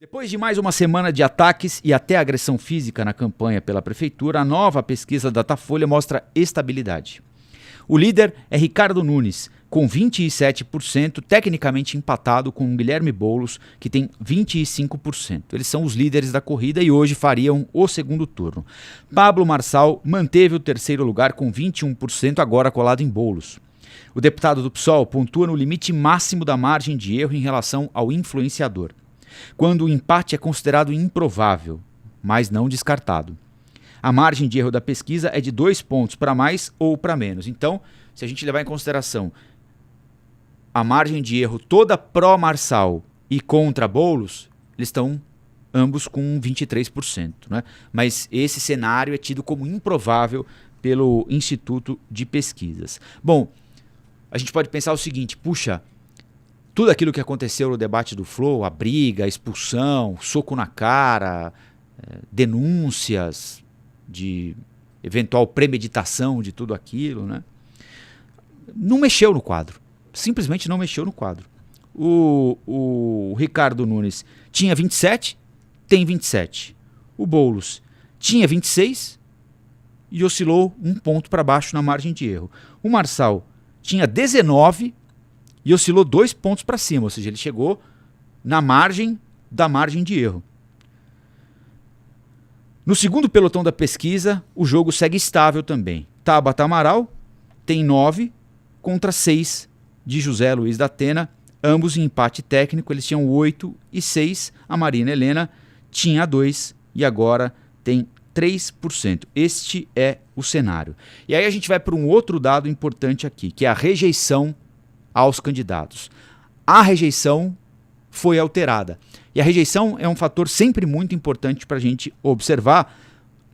Depois de mais uma semana de ataques e até agressão física na campanha pela prefeitura, a nova pesquisa Datafolha mostra estabilidade. O líder é Ricardo Nunes, com 27%, tecnicamente empatado com Guilherme Boulos, que tem 25%. Eles são os líderes da corrida e hoje fariam o segundo turno. Pablo Marçal manteve o terceiro lugar com 21%, agora colado em Boulos. O deputado do PSOL pontua no limite máximo da margem de erro em relação ao influenciador, quando o empate é considerado improvável, mas não descartado. A margem de erro da pesquisa é de 2 pontos para mais ou para menos. Então, se a gente levar em consideração a margem de erro toda pró-Marçal e contra Boulos, eles estão ambos com 23%. Né? Mas esse cenário é tido como improvável pelo Instituto de Pesquisas. Bom, a gente pode pensar o seguinte, puxa, tudo aquilo que aconteceu no debate do Flow, a briga, a expulsão, soco na cara, denúncias de eventual premeditação de tudo aquilo, né? Não mexeu no quadro. Simplesmente não mexeu no quadro. O Ricardo Nunes tinha 27, tem 27. O Boulos tinha 26 e oscilou 1 ponto para baixo na margem de erro. O Marçal tinha 19 e oscilou 2 pontos para cima, ou seja, ele chegou na margem da margem de erro. No segundo pelotão da pesquisa, o jogo segue estável também. Tabata Amaral tem 9 contra 6 de José Luiz da Atena, ambos em empate técnico, eles tinham 8 e 6. A Marina Helena tinha 2 e agora tem 3%. Este é o cenário. E aí a gente vai para um outro dado importante aqui, que é a rejeição aos candidatos. A rejeição foi alterada. E a rejeição é um fator sempre muito importante para a gente observar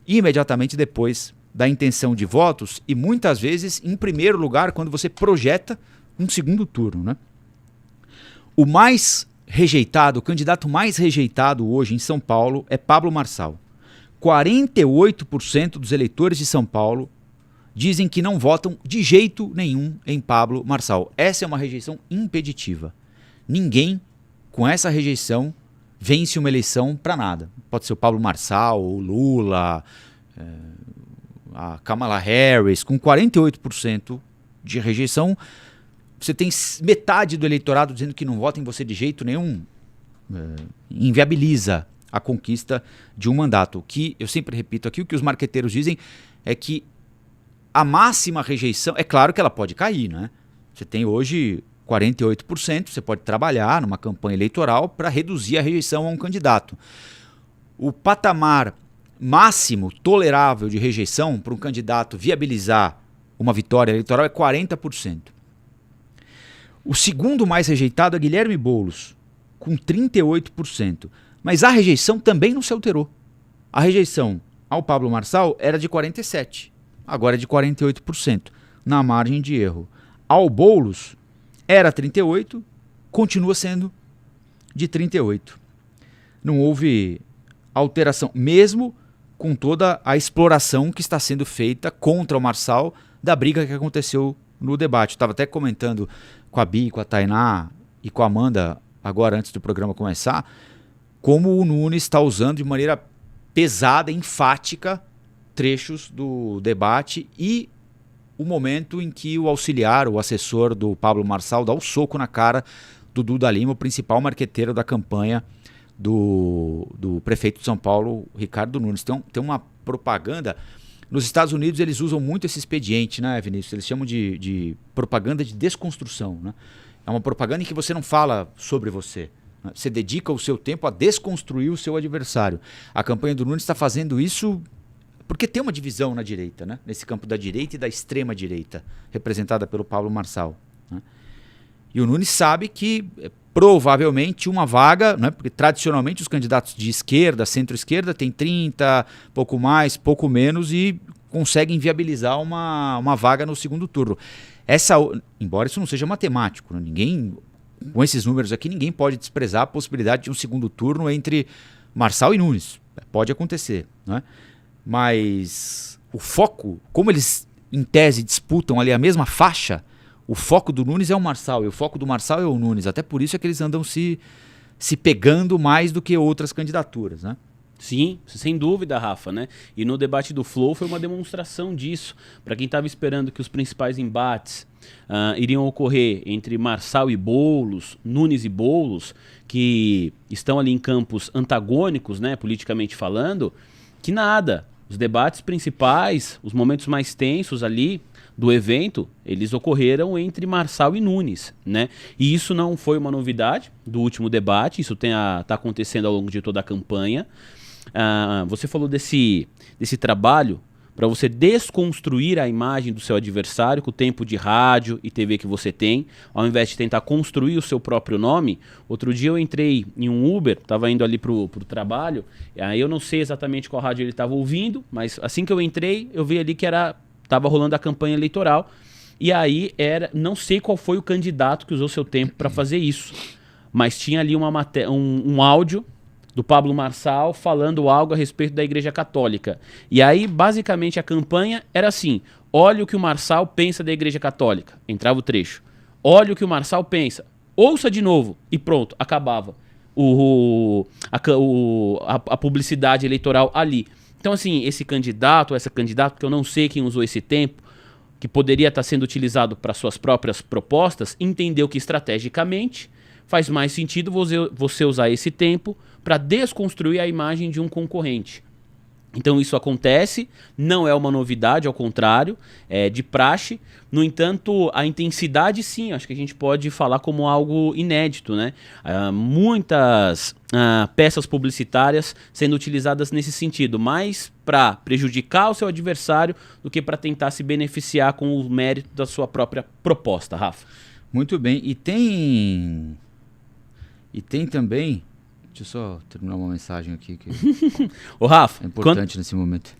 imediatamente depois da intenção de votos e muitas vezes em primeiro lugar quando você projeta um segundo turno, né? O mais rejeitado, o candidato mais rejeitado hoje em São Paulo é Pablo Marçal. 48% dos eleitores de São Paulo dizem que não votam de jeito nenhum em Pablo Marçal. Essa é uma rejeição impeditiva. Ninguém com essa rejeição vence uma eleição para nada. Pode ser o Pablo Marçal, o Lula, a Kamala Harris. Com 48% de rejeição, você tem metade do eleitorado dizendo que não vota em você de jeito nenhum. Inviabiliza a conquista de um mandato. O que eu sempre repito aqui, o que os marqueteiros dizem é que a máxima rejeição, é claro que ela pode cair, né? Você tem hoje 48%, você pode trabalhar numa campanha eleitoral para reduzir a rejeição a um candidato. O patamar máximo tolerável de rejeição para um candidato viabilizar uma vitória eleitoral é 40%. O segundo mais rejeitado é Guilherme Boulos, com 38%. Mas a rejeição também não se alterou. A rejeição ao Pablo Marçal era de 47%. Agora é de 48%, na margem de erro. Ao Boulos, era 38%, continua sendo de 38%. Não houve alteração, mesmo com toda a exploração que está sendo feita contra o Marçal da briga que aconteceu no debate. Estava até comentando com a Bi, com a Tainá e com a Amanda, agora antes do programa começar, como o Nunes está usando de maneira pesada, enfática, trechos do debate e o momento em que o auxiliar, o assessor do Pablo Marçal dá o soco na cara do Duda Lima, o principal marqueteiro da campanha do prefeito de São Paulo, Ricardo Nunes. Tem uma propaganda, nos Estados Unidos eles usam muito esse expediente, né, Vinícius? Eles chamam de propaganda de desconstrução, né? É uma propaganda em que você não fala sobre você, né? Você dedica o seu tempo a desconstruir o seu adversário. A campanha do Nunes está fazendo isso porque tem uma divisão na direita, né? Nesse campo da direita e da extrema direita, representada pelo Pablo Marçal, né? E o Nunes sabe que provavelmente uma vaga, né? Porque tradicionalmente os candidatos de esquerda, centro-esquerda, tem 30, pouco mais, pouco menos e conseguem viabilizar uma vaga no segundo turno. Embora isso não seja matemático, né? Ninguém, com esses números aqui, ninguém pode desprezar a possibilidade de um segundo turno entre Marçal e Nunes. Pode acontecer, né? Mas o foco, como eles em tese disputam ali a mesma faixa, o foco do Nunes é o Marçal e o foco do Marçal é o Nunes. Até por isso é que eles andam se se pegando mais do que outras candidaturas, né? Sim, sem dúvida, Rafa, né? E no debate do Flow foi uma demonstração disso. Para quem estava esperando que os principais embates iriam ocorrer entre Marçal e Boulos, Nunes e Boulos, que estão ali em campos antagônicos, né, politicamente falando, que nada. Os debates principais, os momentos mais tensos ali do evento, eles ocorreram entre Marçal e Nunes, né? E isso não foi uma novidade do último debate, isso tá acontecendo ao longo de toda a campanha. Você falou desse trabalho para você desconstruir a imagem do seu adversário com o tempo de rádio e TV que você tem, ao invés de tentar construir o seu próprio nome. Outro dia eu entrei em um Uber, estava indo ali pro trabalho, aí eu não sei exatamente qual rádio ele estava ouvindo, mas assim que eu entrei, eu vi ali que estava rolando a campanha eleitoral, e aí não sei qual foi o candidato que usou seu tempo para fazer isso, mas tinha ali um áudio do Pablo Marçal falando algo a respeito da Igreja Católica. E aí, basicamente, a campanha era assim: olha o que o Marçal pensa da Igreja Católica. Entrava o trecho. Olha o que o Marçal pensa. Ouça de novo. E pronto, acabava a publicidade eleitoral ali. Então, assim, esse candidato, essa candidata, que eu não sei quem usou esse tempo, que poderia estar sendo utilizado para suas próprias propostas, entendeu que estrategicamente faz mais sentido você usar esse tempo para desconstruir a imagem de um concorrente. Então isso acontece, não é uma novidade, ao contrário, é de praxe. No entanto, a intensidade, sim, acho que a gente pode falar como algo inédito, né? Muitas peças publicitárias sendo utilizadas nesse sentido, mais para prejudicar o seu adversário do que para tentar se beneficiar com o mérito da sua própria proposta, Rafa. Muito bem, e tem também... Deixa eu só terminar uma mensagem aqui que Ô, Rafa, é importante nesse momento.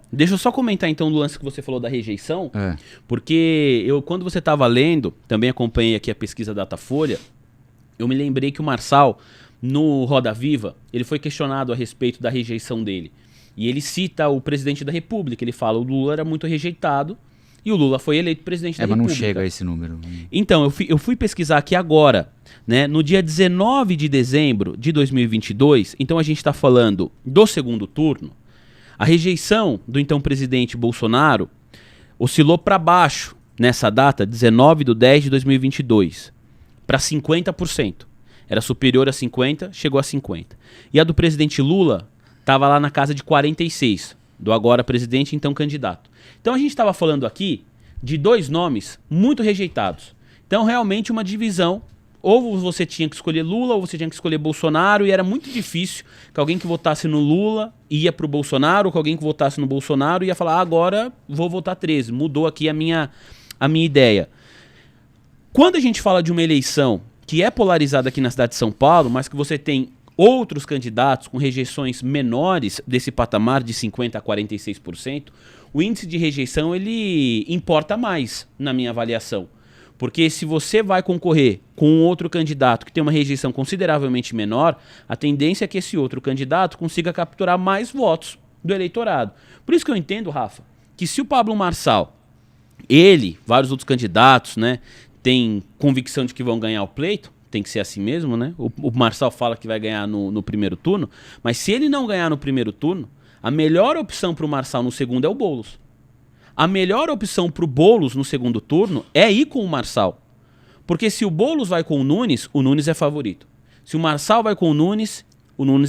Deixa eu só comentar então do lance que você falou da rejeição, porque quando você estava lendo, também acompanhei aqui a pesquisa Datafolha, eu me lembrei que o Marçal, no Roda Viva, ele foi questionado a respeito da rejeição dele. E ele cita o presidente da República, ele fala: o Lula era muito rejeitado, e o Lula foi eleito presidente da República. Mas não chega a esse número. Então, eu fui pesquisar aqui agora, né? No dia 19 de dezembro de 2022, então a gente está falando do segundo turno, a rejeição do então presidente Bolsonaro oscilou para baixo nessa data, 19/10/2022, para 50%. Era superior a 50%, chegou a 50%. E a do presidente Lula estava lá na casa de 46%, do agora presidente, então candidato. Então a gente estava falando aqui de dois nomes muito rejeitados. Então realmente uma divisão, ou você tinha que escolher Lula ou você tinha que escolher Bolsonaro, e era muito difícil que alguém que votasse no Lula ia pro Bolsonaro, ou que alguém que votasse no Bolsonaro ia falar: agora vou votar 13, mudou aqui a minha ideia. Quando a gente fala de uma eleição que é polarizada aqui na cidade de São Paulo, mas que você tem outros candidatos com rejeições menores desse patamar de 50% a 46%, o índice de rejeição ele importa mais, na minha avaliação. Porque se você vai concorrer com um outro candidato que tem uma rejeição consideravelmente menor, a tendência é que esse outro candidato consiga capturar mais votos do eleitorado. Por isso que eu entendo, Rafa, que se o Pablo Marçal, vários outros candidatos, né, têm convicção de que vão ganhar o pleito, tem que ser assim mesmo, né? O Marçal fala que vai ganhar no primeiro turno, mas se ele não ganhar no primeiro turno, a melhor opção para o Marçal no segundo é o Boulos. A melhor opção para o Boulos no segundo turno é ir com o Marçal. Porque se o Boulos vai com o Nunes é favorito. Se o Marçal vai com o Nunes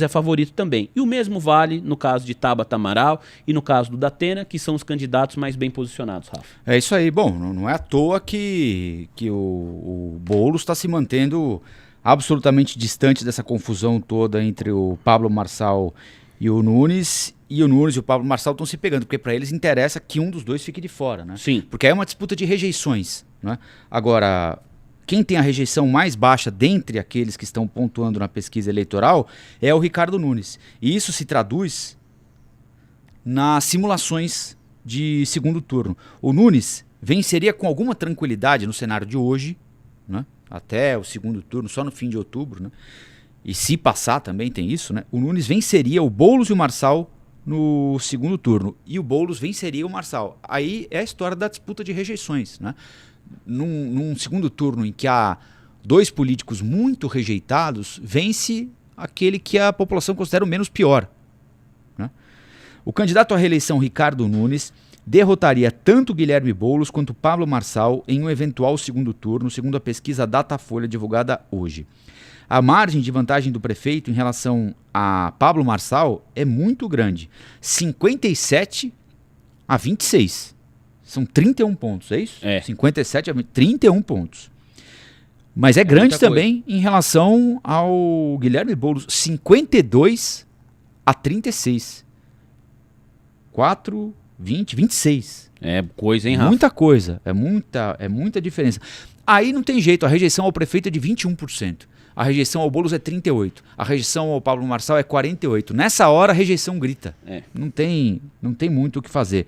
é favorito também. E o mesmo vale no caso de Tabata Amaral e no caso do Datena, que são os candidatos mais bem posicionados, Rafa. É isso aí. Bom, não é à toa que o Boulos está se mantendo absolutamente distante dessa confusão toda entre o Pablo Marçal e o Nunes. E o Nunes e o Pablo Marçal estão se pegando, porque para eles interessa que um dos dois fique de fora, né? Sim. Porque é uma disputa de rejeições, né? Agora, quem tem a rejeição mais baixa dentre aqueles que estão pontuando na pesquisa eleitoral é o Ricardo Nunes. E isso se traduz nas simulações de segundo turno. O Nunes venceria com alguma tranquilidade no cenário de hoje, né? Até o segundo turno, só no fim de outubro, né? E se passar também tem isso, né? O Nunes venceria o Boulos e o Marçal no segundo turno. E o Boulos venceria o Marçal. Aí é a história da disputa de rejeições, né? Num segundo turno em que há dois políticos muito rejeitados, vence aquele que a população considera o menos pior, né? O candidato à reeleição Ricardo Nunes derrotaria tanto Guilherme Boulos quanto Pablo Marçal em um eventual segundo turno, segundo a pesquisa Datafolha divulgada hoje. A margem de vantagem do prefeito em relação a Pablo Marçal é muito grande, 57 a 26. São 31 pontos, é isso? 57 a 31 pontos. Mas é grande também em relação ao Guilherme Boulos, 52 a 36. 4, 20, 26. É coisa, hein, Rafa? Muita coisa, é muita diferença. Aí não tem jeito, a rejeição ao prefeito é de 21%. A rejeição ao Boulos é 38%. A rejeição ao Pablo Marçal é 48%. Nessa hora, a rejeição grita. Não tem muito o que fazer.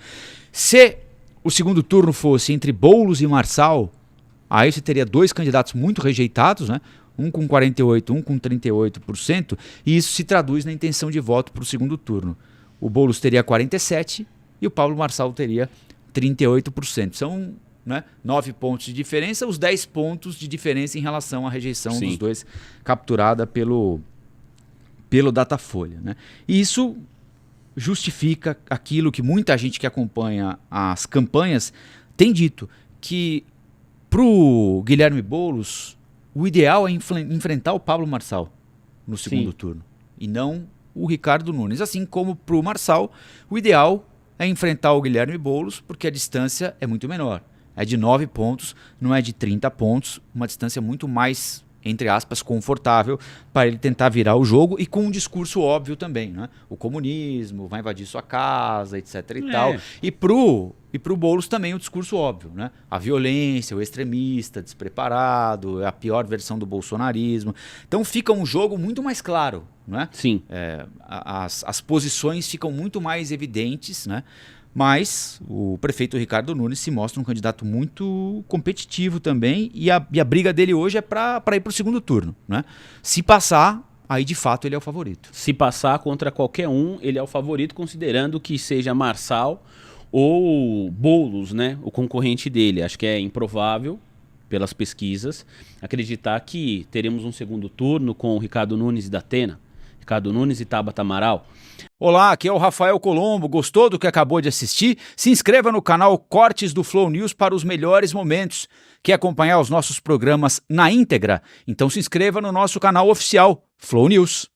Se o segundo turno fosse entre Boulos e Marçal, aí você teria dois candidatos muito rejeitados, né? Um com 48%, um com 38%, e isso se traduz na intenção de voto para o segundo turno. O Boulos teria 47% e o Pablo Marçal teria 38%. São, né, 9 pontos de diferença, os 10 pontos de diferença em relação à rejeição dos dois capturada pelo Datafolha, né? E isso justifica aquilo que muita gente que acompanha as campanhas tem dito, que para o Guilherme Boulos o ideal é enfrentar o Pablo Marçal no segundo turno e não o Ricardo Nunes. Assim como para o Marçal, o ideal é enfrentar o Guilherme Boulos, porque a distância é muito menor. É de 9 pontos, não é de 30 pontos, uma distância muito mais, entre aspas, confortável para ele tentar virar o jogo e com um discurso óbvio também, né? O comunismo vai invadir sua casa, etc e tal. E pro Boulos também o discurso óbvio, né? A violência, o extremista, despreparado, a pior versão do bolsonarismo. Então fica um jogo muito mais claro, né? Sim. As posições ficam muito mais evidentes, né? Mas o prefeito Ricardo Nunes se mostra um candidato muito competitivo também e a briga dele hoje é para ir para o segundo turno, né? Se passar, aí de fato ele é o favorito. Se passar contra qualquer um, ele é o favorito, considerando que seja Marçal ou Boulos, né, o concorrente dele. Acho que é improvável, pelas pesquisas, acreditar que teremos um segundo turno com o Ricardo Nunes e Datena, Ricardo Nunes e Tabata Amaral. Olá, aqui é o Rafael Colombo. Gostou do que acabou de assistir? Se inscreva no canal Cortes do Flow News para os melhores momentos. Quer acompanhar os nossos programas na íntegra? Então se inscreva no nosso canal oficial, Flow News.